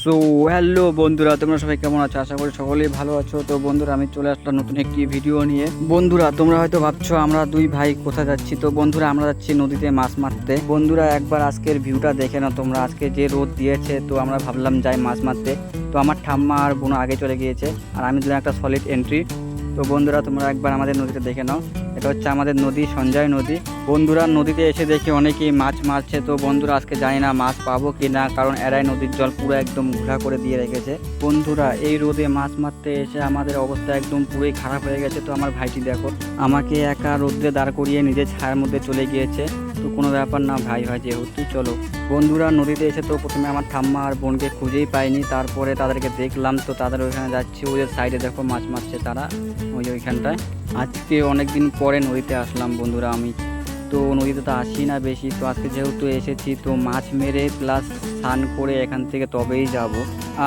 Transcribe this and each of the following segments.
So hello বন্ধুরা, তোমরা সবাই কেমন আছো? আশা করি সকলেই ভালো আছো। তো বন্ধুরা, আমি চলে আসলাম নতুন একটি ভিডিও নিয়ে। বন্ধুরা, তোমরা হয়তো ভাবছো আমরা দুই ভাই কোথায় যাচ্ছি। তো বন্ধুরা, আমরা যাচ্ছি নদীতে মাছ মারতে। বন্ধুরা, একবার আজকের ভিউটা দেখে নাও তোমরা। আজকে যে রোদ দিয়েছে, তো আমরা ভাবলাম যাই মাছ মারতে। তো আমার ঠাম্মা আর বোন আগে চলে গিয়েছে, আর আমি দিলাম একটা সলিড এন্ট্রি। তো বন্ধুরা, তোমরা একবার আমাদের নদীতে দেখে নাও। এটা হচ্ছে আমাদের নদী, সঞ্জয় নদী। বন্ধুরা, নদীতে এসে দেখি অনেকেই মাছ মারছে। তো বন্ধুরা, আজকে জানি না মাছ পাবো কি না, কারণ এরাই নদীর জল পুরো একদম ঘোলা করে দিয়ে রেখেছে। বন্ধুরা, এই রোদে মাছ মারতে এসে আমাদের অবস্থা একদম পুরোই খারাপ হয়ে গেছে। তো আমার ভাইটি দেখো, আমাকে একা রোদ্রে দাঁড় করিয়ে নিজের ছায়ার মধ্যে চলে গিয়েছে। তো কোনো ব্যাপার না, ভাই হয় যেহেতু চলো। বন্ধুরা, নদীতে এসে তো প্রথমে আমার ঠাম্মা আর বোনকে খুঁজেই পাইনি। তারপরে তাদেরকে দেখলাম, তো তাদের ওইখানে যাচ্ছি। ওদের সাইডে দেখো মাছ মারছে তারা, ওইখানটায়। আজকে অনেক দিন পরে নদীতে আসলাম বন্ধুরা আমি। তো নদীতে তো আসি না বেশি, তো আজকে যেহেতু এসেছি, তো মাছ মেরে প্লাস স্নান করে এখান থেকে তবেই যাব।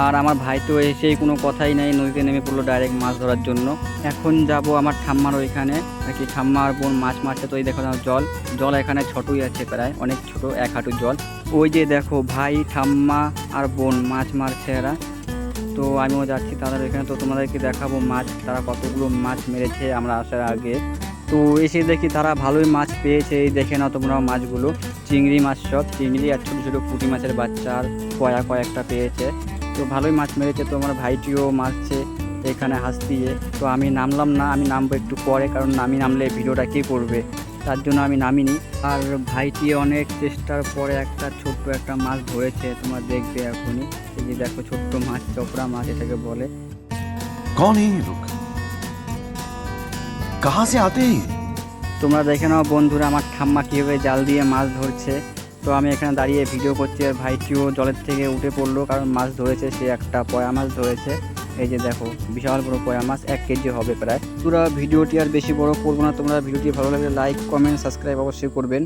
আর আমার ভাই তো এসেই কোনো কথাই নেই, নদীতে নেমে পড়লো ডাইরেক্ট মাছ ধরার জন্য। এখন যাব আমার ঠাম্মার ওইখানে, আর কি ঠাম্মার বোন মাছ মারছে। তো এই দেখো না, জল জল এখানে ছোটই আছে, প্রায় অনেক ছোট, এক হাঁটু জল। ওই যে দেখো ভাই, ঠাম্মা আর বোন মাছ মারছে এরা। তো আমিও যাচ্ছি তাদের ওইখানে। তো তোমাদেরকে দেখাবো মাছ, তারা কতগুলো মাছ মেরেছে আমরা আসার আগে। তো এসে দেখি তারা ভালোই মাছ পেয়েছে। এই দেখে নাও তোমরা মাছগুলো, চিংড়ি মাছ, সব চিংড়ি আর ছোটো ছোটো পুঁটি মাছের বাচ্চা, আর কয়েকটা পেয়েছে। তো ভালোই মাছ মেরেছে। তো আমার ভাইটিও মারছে এখানে হাঁস দিয়ে। তো আমি নামলাম না, আমি নামবো একটু পরে, কারণ আমি নামলে ভিডিওটা কে করবে, তার জন্য আমি নামিনি। আর ভাইটি অনেক চেষ্টার পরে একটা ছোট্ট একটা মাছ ধরেছে, তোমরা দেখবে এখনই। এই যে দেখো, ছোট্ট মাছ, চপড়া মাছ এটাকে বলে। कौन है ये लोग? कहाँ से आते हैं? তোমরা দেখে নাও বন্ধুরা, আমার ঠাম্মা কীভাবে জাল দিয়ে মাছ ধরছে। তো আমি এখানে দাঁড়িয়ে ভিডিও করছি, আর ভাইটিও জলের থেকে উঠে পড়লো, কারণ মাছ ধরেছে, সে একটা পয়া মাছ ধরেছে। এই যে দেখো, বিশাল বড় পয়া মাছ, 1 কেজি হবে প্রায়। পুরো ভিডিওটি আর বেশি বড় করবো না। তোমরা ভিডিওটি ভালো লাগলে লাইক, কমেন্ট, সাবস্ক্রাইব অবশ্যই করবেন।